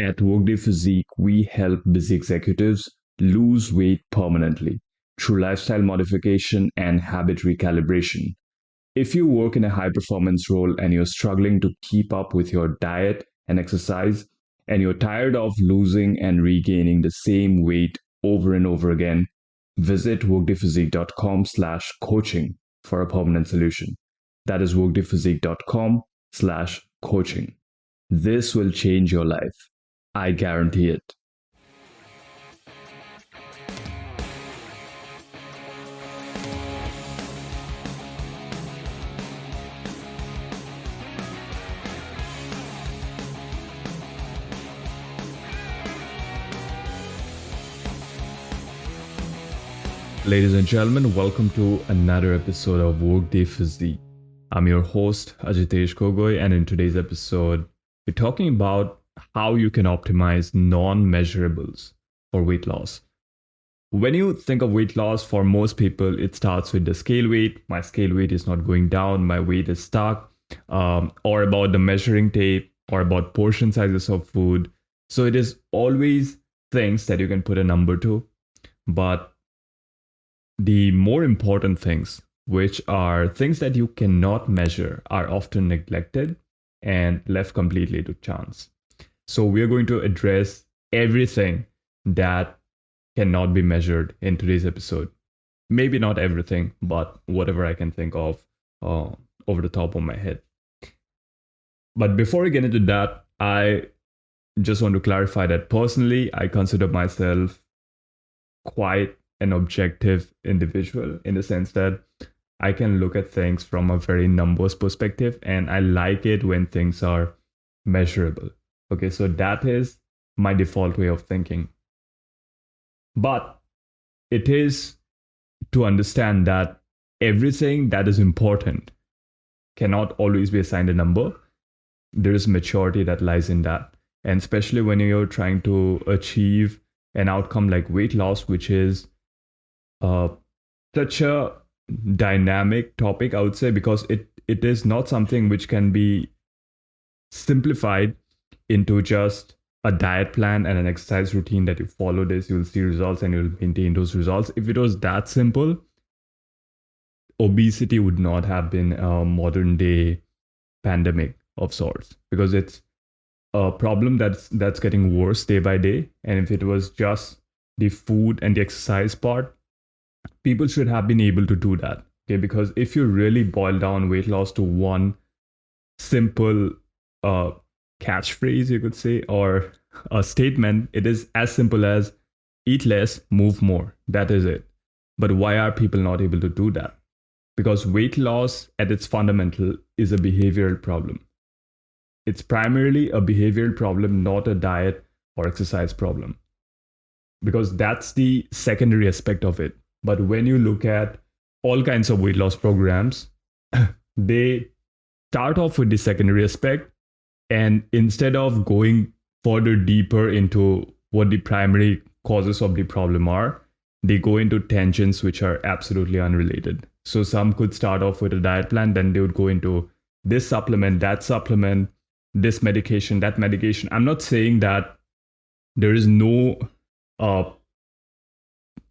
At Workday Physique, we help busy executives lose weight permanently through lifestyle modification and habit recalibration. If you work in a high performance role and you're struggling to keep up with your diet and exercise, and you're tired of losing and regaining the same weight over and over again, visit workdayphysique.com/coaching for a permanent solution. That is workdayphysique.com/coaching. This will change your life. I guarantee it. Ladies and gentlemen, welcome to another episode of Workday Physique. I'm your host, Ajitesh Gogoi, and in today's episode, we're talking about how you can optimize non-measurables for weight loss. When you think of weight loss, for most people, it starts with the scale weight. My scale weight is not going down, my weight is stuck, or about the measuring tape, or about portion sizes of food. So it is always things that you can put a number to, but the more important things, which are things that you cannot measure, are often neglected and left completely to chance. So, we're going to address everything that cannot be measured in today's episode. Maybe not everything, but whatever I can think of over the top of my head. But before we get into that, I just want to clarify that personally, I consider myself quite an objective individual in the sense that I can look at things from a very numbers perspective, and I like it when things are measurable. Okay, so that is my default way of thinking. But it is to understand that everything that is important cannot always be assigned a number. There is maturity that lies in that. And especially when you're trying to achieve an outcome like weight loss, which is such a dynamic topic, I would say, because it is not something which can be simplified into just a diet plan and an exercise routine that you follow this, you'll see results and you'll maintain those results. If it was that simple, obesity would not have been a modern day pandemic of sorts, because it's a problem that's getting worse day by day. And if it was just the food and the exercise part, people should have been able to do that. Okay, because if you really boil down weight loss to one simple catchphrase, you could say, or a statement, it is as simple as eat less, move more. That is it. But why are people not able to do that? Because weight loss at its fundamental is a behavioral problem. It's primarily a behavioral problem, not a diet or exercise problem, because that's the secondary aspect of it. But when you look at all kinds of weight loss programs, they start off with the secondary aspect. And instead of going further deeper into what the primary causes of the problem are, they go into tangents which are absolutely unrelated. So some could start off with a diet plan, then they would go into this supplement, this medication, that medication. I'm not saying that there is no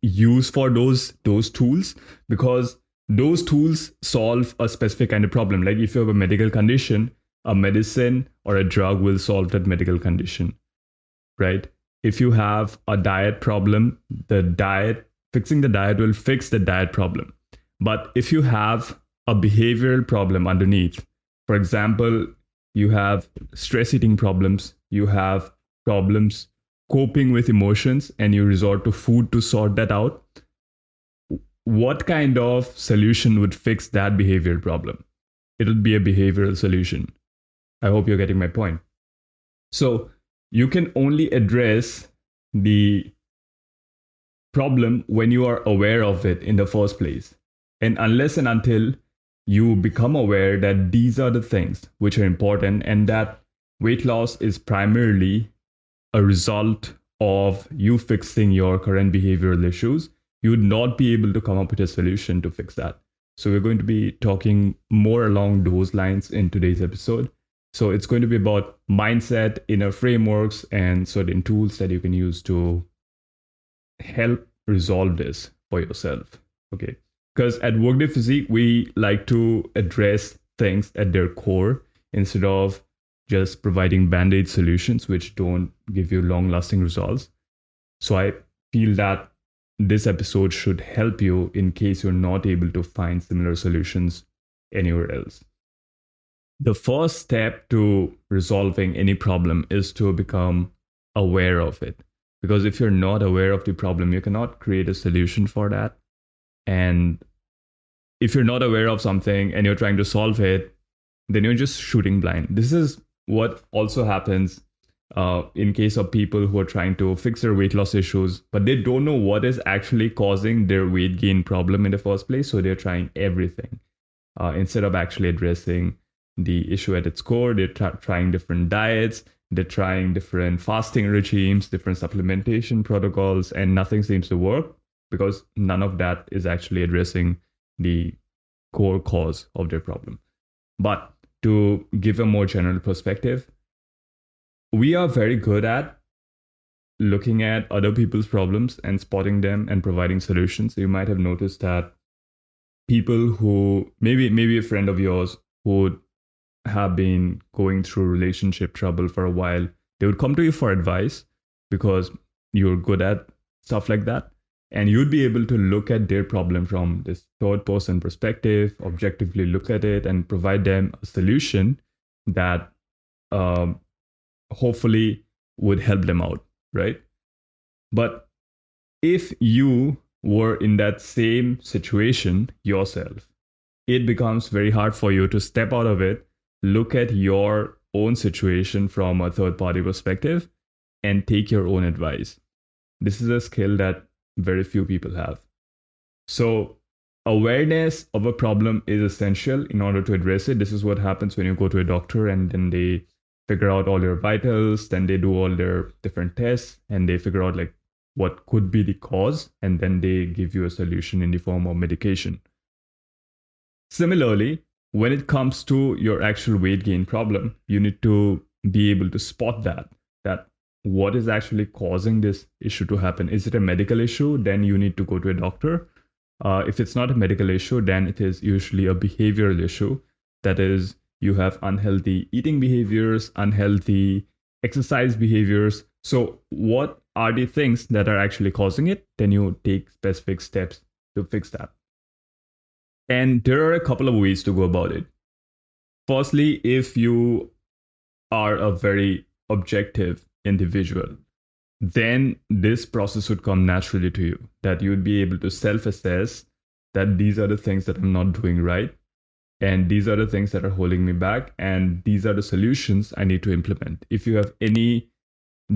use for those tools, because those tools solve a specific kind of problem. Like if you have a medical condition, a medicine or a drug will solve that medical condition, right? If you have a diet problem, fixing the diet will fix the diet problem. But if you have a behavioral problem underneath, for example, you have stress eating problems, you have problems coping with emotions, and you resort to food to sort that out, what kind of solution would fix that behavioral problem? It would be a behavioral solution. I hope you're getting my point. So you can only address the problem when you are aware of it in the first place. And unless and until you become aware that these are the things which are important, and that weight loss is primarily a result of you fixing your current behavioral issues, you would not be able to come up with a solution to fix that. So we're going to be talking more along those lines in today's episode. So it's going to be about mindset, inner frameworks, and certain tools that you can use to help resolve this for yourself. Okay. Because at Workday Physique, we like to address things at their core instead of just providing band aid solutions, which don't give you long lasting results. So I feel that this episode should help you in case you're not able to find similar solutions anywhere else. The first step to resolving any problem is to become aware of it. Because if you're not aware of the problem, you cannot create a solution for that. And if you're not aware of something and you're trying to solve it, then you're just shooting blind. This is what also happens in case of people who are trying to fix their weight loss issues, but they don't know what is actually causing their weight gain problem in the first place. So they're trying everything instead of actually addressing the issue at its core. They're trying different diets, they're trying different fasting regimes, different supplementation protocols, and nothing seems to work because none of that is actually addressing the core cause of their problem. But to give a more general perspective, we are very good at looking at other people's problems and spotting them and providing solutions. You might have noticed that people who maybe a friend of yours who have been going through relationship trouble for a while, they would come to you for advice because you're good at stuff like that. And you'd be able to look at their problem from this third person perspective, objectively look at it, and provide them a solution that um, hopefully would help them out, right? But if you were in that same situation yourself, it becomes very hard for you to step out of it, look at your own situation from a third party perspective, and take your own advice. This is a skill that very few people have. So, awareness of a problem is essential in order to address it. This is what happens when you go to a doctor and then they figure out all your vitals, then they do all their different tests and they figure out like what could be the cause, and then they give you a solution in the form of medication. Similarly, when it comes to your actual weight gain problem, you need to be able to spot that what is actually causing this issue to happen. Is it a medical issue? Then you need to go to a doctor. If it's not a medical issue, then it is usually a behavioral issue. That is, you have unhealthy eating behaviors, unhealthy exercise behaviors. So, what are the things that are actually causing it? Then you take specific steps to fix that. And there are a couple of ways to go about it. Firstly, if you are a very objective individual, then this process would come naturally to you, that you would be able to self assess that these are the things that I'm not doing right. And these are the things that are holding me back. And these are the solutions I need to implement. If you have any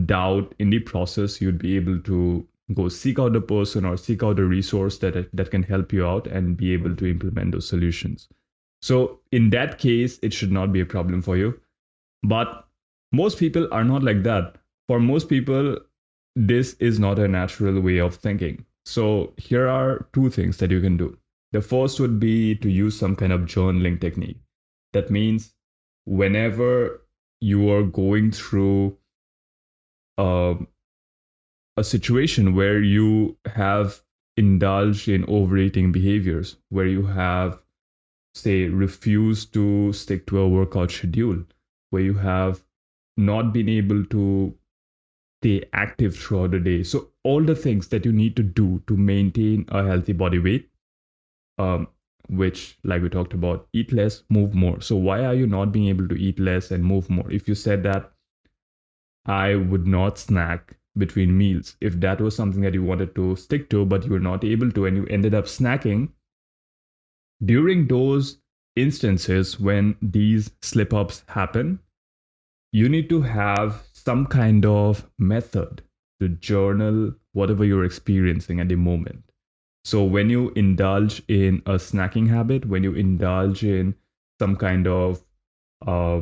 doubt in the process, you'd be able to go seek out a person or seek out a resource that can help you out and be able to implement those solutions. So in that case, it should not be a problem for you. But most people are not like that. For most people, this is not a natural way of thinking. So here are two things that you can do. The first would be to use some kind of journaling technique. That means whenever you are going through uh, a situation where you have indulged in overeating behaviors, where you have, say, refused to stick to a workout schedule, where you have not been able to stay active throughout the day. So, all the things that you need to do to maintain a healthy body weight, um, which, like we talked about, eat less, move more. So, why are you not being able to eat less and move more? If you said that I would not snack between meals, if that was something that you wanted to stick to, but you were not able to, and you ended up snacking, during those instances when these slip ups happen, you need to have some kind of method to journal whatever you're experiencing at the moment. So, when you indulge in a snacking habit, when you indulge in some kind of uh,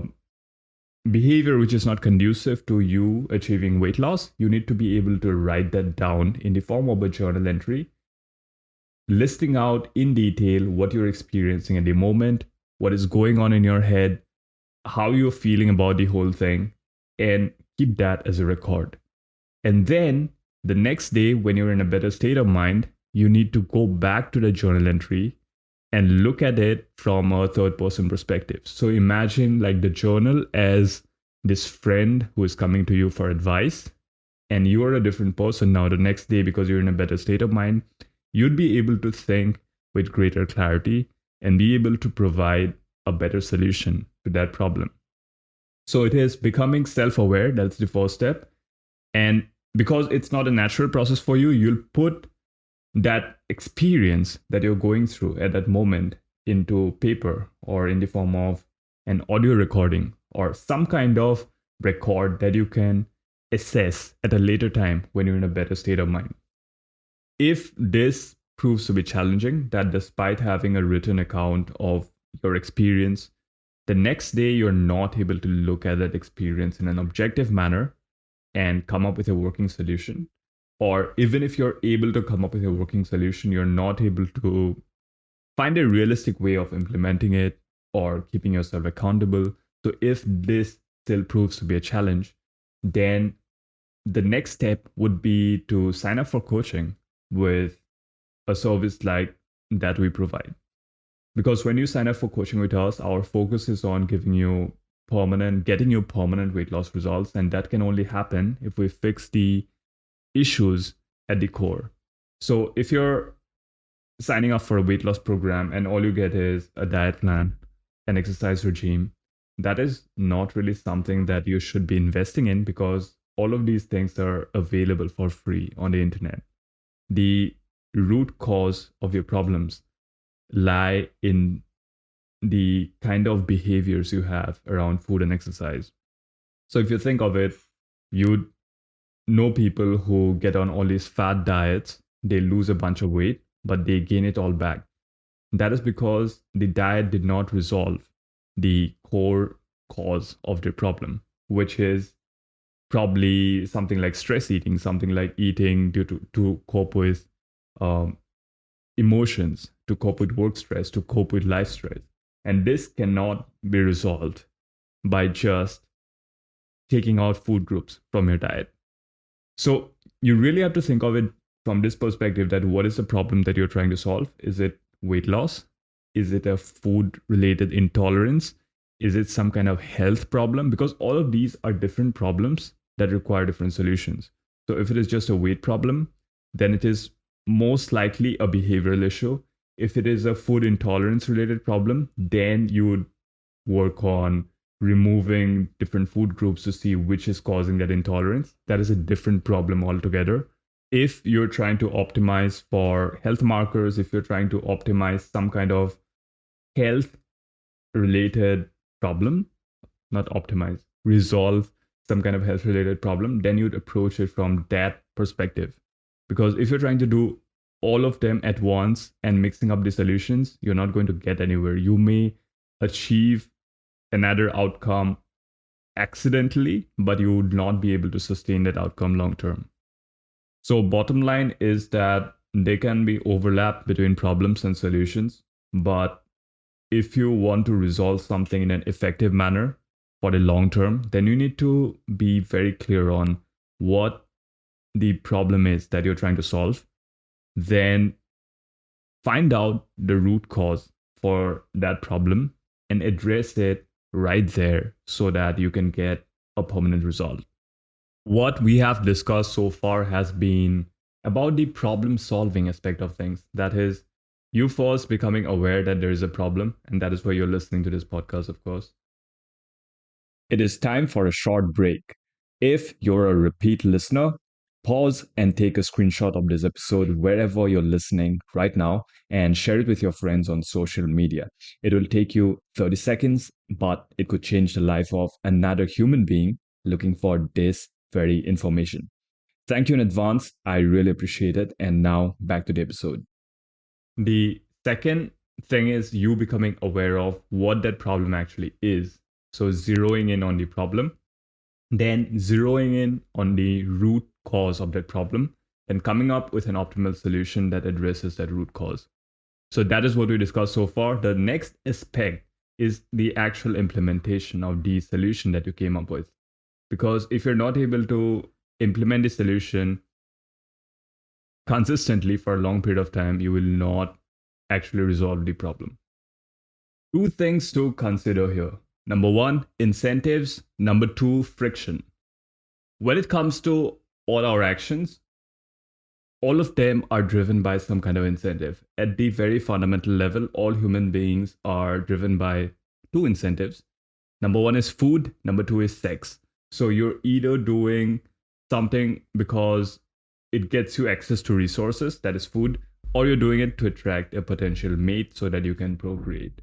behavior which is not conducive to you achieving weight loss, you need to be able to write that down in the form of a journal entry, listing out in detail what you're experiencing at the moment, what is going on in your head, how you're feeling about the whole thing, and keep that as a record. And then the next day, when you're in a better state of mind, you need to go back to the journal entry and look at it from a third person perspective. So imagine like the journal as this friend who is coming to you for advice, and you are a different person now the next day because you're in a better state of mind. You'd be able to think with greater clarity and be able to provide a better solution to that problem. So it is becoming self aware. That's the first step. And because it's not a natural process for you, you'll put that experience that you're going through at that moment into paper or in the form of an audio recording or some kind of record that you can assess at a later time when you're in a better state of mind. If this proves to be challenging, that despite having a written account of your experience, the next day you're not able to look at that experience in an objective manner and come up with a working solution. Or even if you're able to come up with a working solution, you're not able to find a realistic way of implementing it or keeping yourself accountable. So if this still proves to be a challenge, then the next step would be to sign up for coaching with a service like that we provide. Because when you sign up for coaching with us, our focus is on getting you permanent weight loss results. And that can only happen if we fix the issues at the core. So if you're signing up for a weight loss program and all you get is a diet plan, an exercise regime, that is not really something that you should be investing in because all of these things are available for free on the internet. The root cause of your problems lie in the kind of behaviors you have around food and exercise. So if you think of it, you know people who get on all these fat diets, they lose a bunch of weight, but they gain it all back. That is because the diet did not resolve the core cause of the problem, which is probably something like stress eating, something like eating due to cope with um, emotions, to cope with work stress, to cope with life stress. And this cannot be resolved by just taking out food groups from your diet. So you really have to think of it from this perspective that what is the problem that you're trying to solve? Is it weight loss? Is it a food related intolerance? Is it some kind of health problem? Because all of these are different problems that require different solutions. So if it is just a weight problem, then it is most likely a behavioral issue. If it is a food intolerance related problem, then you would work on removing different food groups to see which is causing that intolerance. That is a different problem altogether. If you're trying to optimize for health markers, if you're trying to optimize some kind of health related problem, not optimize, resolve some kind of health related problem, then you'd approach it from that perspective. Because if you're trying to do all of them at once and mixing up the solutions, you're not going to get anywhere. You may achieve another outcome accidentally, but you would not be able to sustain that outcome long term. So, bottom line is that there can be overlap between problems and solutions, but if you want to resolve something in an effective manner for the long term, then you need to be very clear on what the problem is that you're trying to solve. Then find out the root cause for that problem and address it right there so that you can get a permanent result. What we have discussed so far has been about the problem solving aspect of things. That is, you first becoming aware that there is a problem, and that is why you're listening to this podcast, of course. It is time for a short break. If you're a repeat listener, pause and take a screenshot of this episode wherever you're listening right now and share it with your friends on social media. It will take you 30 seconds, but it could change the life of another human being looking for this very information. Thank you in advance. I really appreciate it. And now back to the episode. The second thing is you becoming aware of what that problem actually is. So, zeroing in on the problem, then zeroing in on the root cause of that problem, and coming up with an optimal solution that addresses that root cause. So, that is what we discussed so far. The next aspect is the actual implementation of the solution that you came up with. Because if you're not able to implement the solution consistently for a long period of time, you will not actually resolve the problem. Two things to consider here. Number one, incentives. Number two, friction. When it comes to all our actions, all of them are driven by some kind of incentive. At the very fundamental level, all human beings are driven by two incentives. Number one is food, number two is sex. So you're either doing something because it gets you access to resources, that is food, or you're doing it to attract a potential mate so that you can procreate.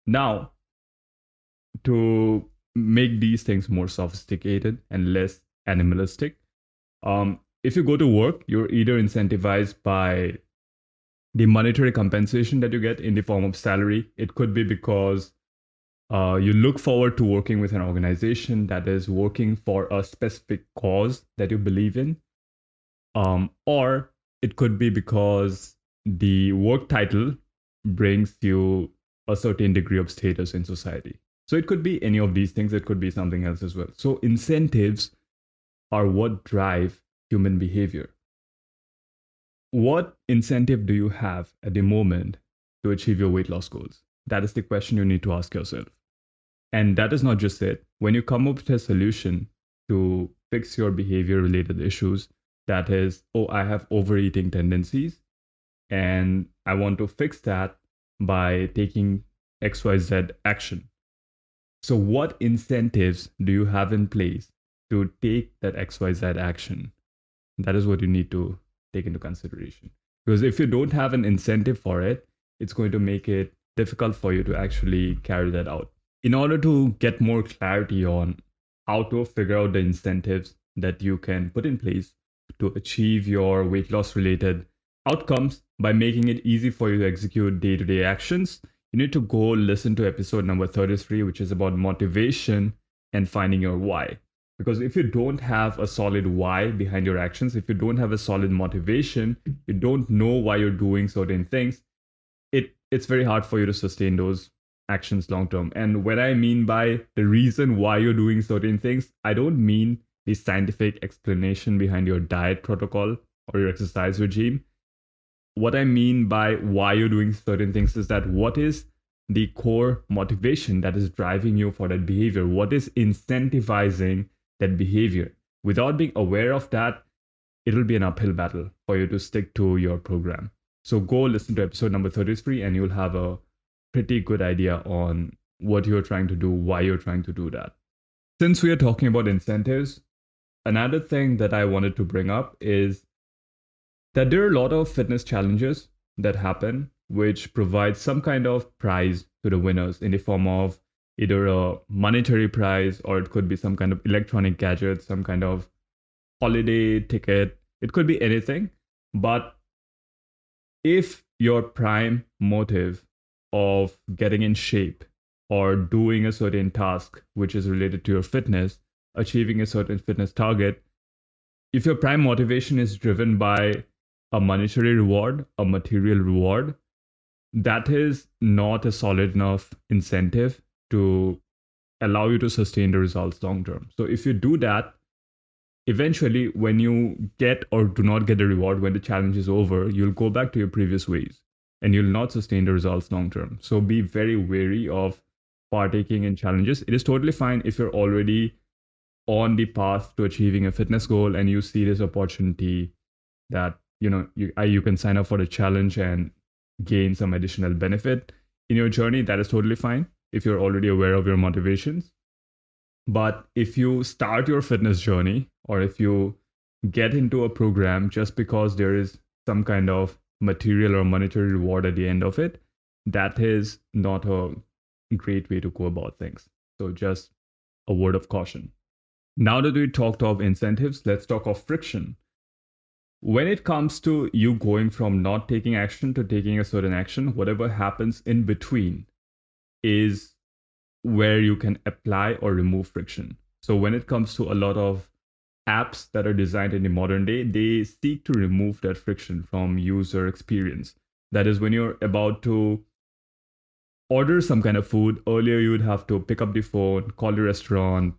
Now, to make these things more sophisticated and less animalistic, if you go to work, you're either incentivized by the monetary compensation that you get in the form of salary. It could be because you look forward to working with an organization that is working for a specific cause that you believe in. Or it could be because the work title brings you a certain degree of status in society. So it could be any of these things, it could be something else as well. So incentives are what drive human behavior. What incentive do you have at the moment to achieve your weight loss goals? That is the question you need to ask yourself. And that is not just it. When you come up with a solution to fix your behavior related issues, that is, oh, I have overeating tendencies and I want to fix that by taking XYZ action. So, what incentives do you have in place to take that XYZ action? That is what you need to take into consideration. Because if you don't have an incentive for it, it's going to make it difficult for you to actually carry that out. In order to get more clarity on how to figure out the incentives that you can put in place to achieve your weight loss related outcomes by making it easy for you to execute day to day actions, you need to go listen to episode number 33, which is about motivation and finding your why. Because if you don't have a solid why behind your actions, if you don't have a solid motivation, you don't know why you're doing certain things, it's very hard for you to sustain those actions long term. And what I mean by the reason why you're doing certain things, I don't mean the scientific explanation behind your diet protocol or your exercise regime. What I mean by why you're doing certain things is that what is the core motivation that is driving you for that behavior? What is incentivizing that behavior? Without being aware of that, it'll be an uphill battle for you to stick to your program. So go listen to episode number 33 and you'll have a pretty good idea on what you're trying to do, why you're trying to do that. Since we are talking about incentives, another thing that I wanted to bring up is that there are a lot of fitness challenges that happen which provide some kind of prize to the winners in the form of either a monetary prize or it could be some kind of electronic gadget, some kind of holiday ticket. It could be anything. But if your prime motive of getting in shape or doing a certain task which is related to your fitness, achieving a certain fitness target, if your prime motivation is driven by a monetary reward, a material reward, that is not a solid enough incentive to allow you to sustain the results long term. So if you do that, eventually when you get or do not get a reward when the challenge is over, you'll go back to your previous ways and you'll not sustain the results long term. So be very wary of partaking in challenges. It is totally fine if you're already on the path to achieving a fitness goal and you see this opportunity that you can sign up for the challenge and gain some additional benefit in your journey. That is totally fine if you're already aware of your motivations. But if you start your fitness journey or if you get into a program just because there is some kind of material or monetary reward at the end of it, that is not a great way to go about things. So just a word of caution. Now that we talked of incentives, let's talk of friction. When it comes to you going from not taking action to taking a certain action, whatever happens in between is where you can apply or remove friction. So when it comes to a lot of apps that are designed in the modern day, they seek to remove that friction from user experience. That is, when you're about to order some kind of food. Earlier, you would have to pick up the phone, call the restaurant,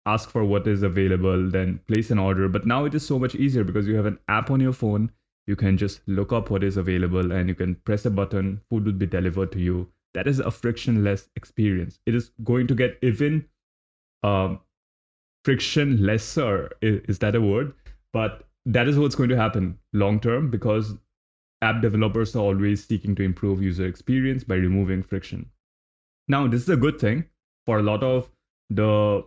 ask for what is available, then place an order. But now it is so much easier because you have an app on your phone. You can just look up what is available and you can press a button, food will be delivered to you. That is a frictionless experience. It is going to get even um, friction lesser. Is that a word? But that is what's going to happen long term because app developers are always seeking to improve user experience by removing friction. Now, this is a good thing for a lot of the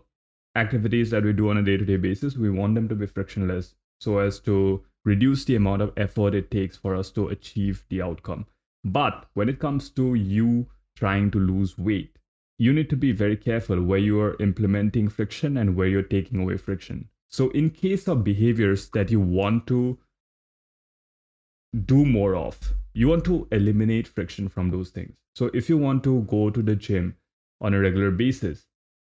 activities that we do on a day to day basis. We want them to be frictionless so as to reduce the amount of effort it takes for us to achieve the outcome. But when it comes to you trying to lose weight, you need to be very careful where you are implementing friction and where you're taking away friction. So, in case of behaviors that you want to do more of, you want to eliminate friction from those things. So, if you want to go to the gym on a regular basis,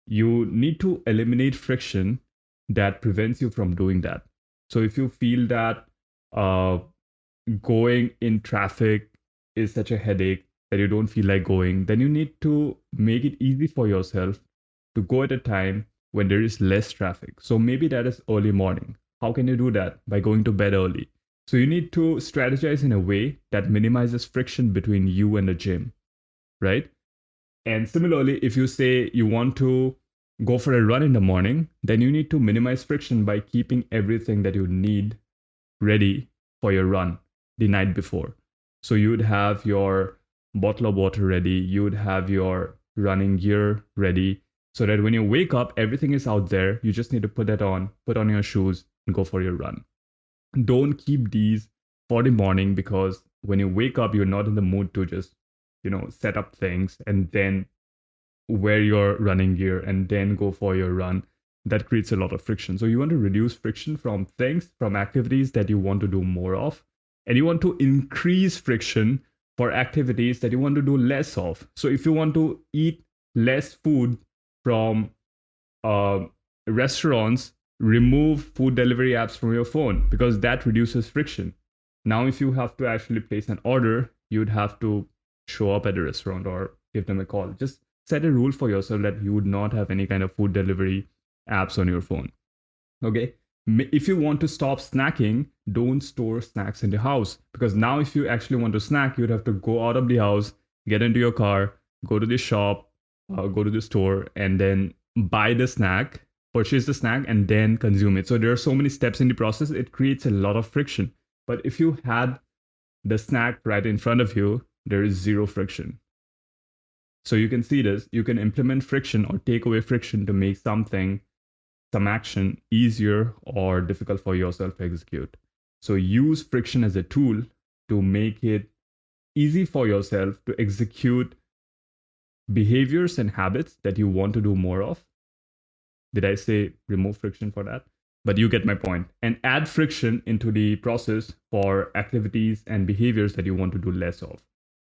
you need to eliminate friction that prevents you from doing that. So, if you feel that uh, going in traffic is such a headache that you don't feel like going, then you need to make it easy for yourself to go at a time when there is less traffic. So maybe that is early morning. How can you do that? By going to bed early. So you need to strategize in a way that minimizes friction between you and the gym, right? And similarly, if you say you want to go for a run in the morning, then you need to minimize friction by keeping everything that you need ready for your run the night before. So you would have your bottle of water ready, you would have your running gear ready, so that when you wake up, everything is out there. You just need to put that on, put on your shoes, and go for your run. Don't keep these for the morning because when you wake up, you're not in the mood to just, set up things and then wear your running gear and then go for your run. That creates a lot of friction. So you want to reduce friction from things, from activities that you want to do more of, and you want to increase friction for activities that you want to do less of. So if you want to eat less food from uh, restaurants, remove food delivery apps from your phone because that reduces friction. Now, if you have to actually place an order, you'd have to show up at the restaurant or give them a call. Just set a rule for yourself that you would not have any kind of food delivery apps on your phone. Okay. If you want to stop snacking, don't store snacks in the house because now, if you actually want to snack, you'd have to go out of the house, get into your car, go to the shop, go to the store, and then buy the snack, purchase the snack, and then consume it. So there are so many steps in the process, it creates a lot of friction. But if you had the snack right in front of you, there is zero friction. So you can see this, you can implement friction or take away friction to make some action easier or difficult for yourself to execute. So use friction as a tool to make it easy for yourself to execute behaviors and habits that you want to do more of. Did I say remove friction for that? But you get my point. And add friction into the process for activities and behaviors that you want to do less of.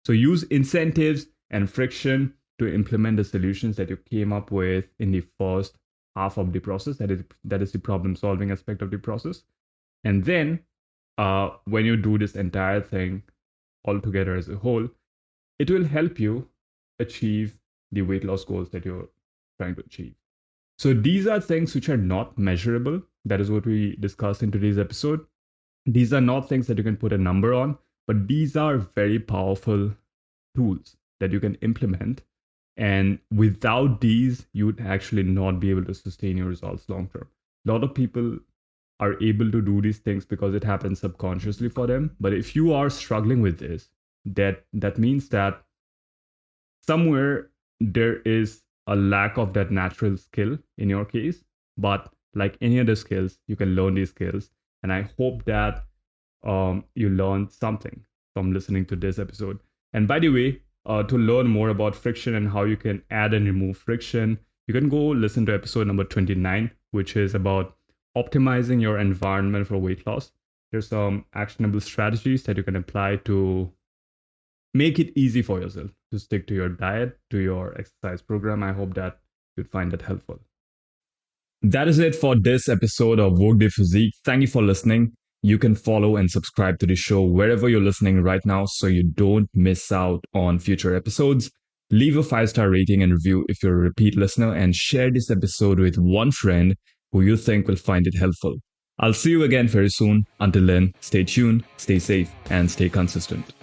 So use incentives and friction to implement the solutions that you came up with in the first half of the process. That is the problem solving aspect of the process. And then when you do this entire thing all together as a whole, it will help you achieve the weight loss goals that you're trying to achieve. So these are things which are not measurable. That is what we discussed in today's episode. These are not things that you can put a number on, but these are very powerful tools that you can implement. And without these, you would actually not be able to sustain your results long term. A lot of people are able to do these things because it happens subconsciously for them. But if you are struggling with this, that means that somewhere there is a lack of that natural skill in your case. But like any other skills, you can learn these skills. And I hope that you learned something from listening to this episode. And by the way, to learn more about friction and how you can add and remove friction, you can go listen to episode number 29, which is about optimizing your environment for weight loss. There's some actionable strategies that you can apply to make it easy for yourself to stick to your diet, to your exercise program. I hope that you'd find that helpful. That is it for this episode of Workday Physique. Thank you for listening. You can follow and subscribe to the show wherever you're listening right now so you don't miss out on future episodes. Leave a 5-star rating and review if you're a repeat listener, and share this episode with one friend who you think will find it helpful. I'll see you again very soon. Until then, stay tuned, stay safe, and stay consistent.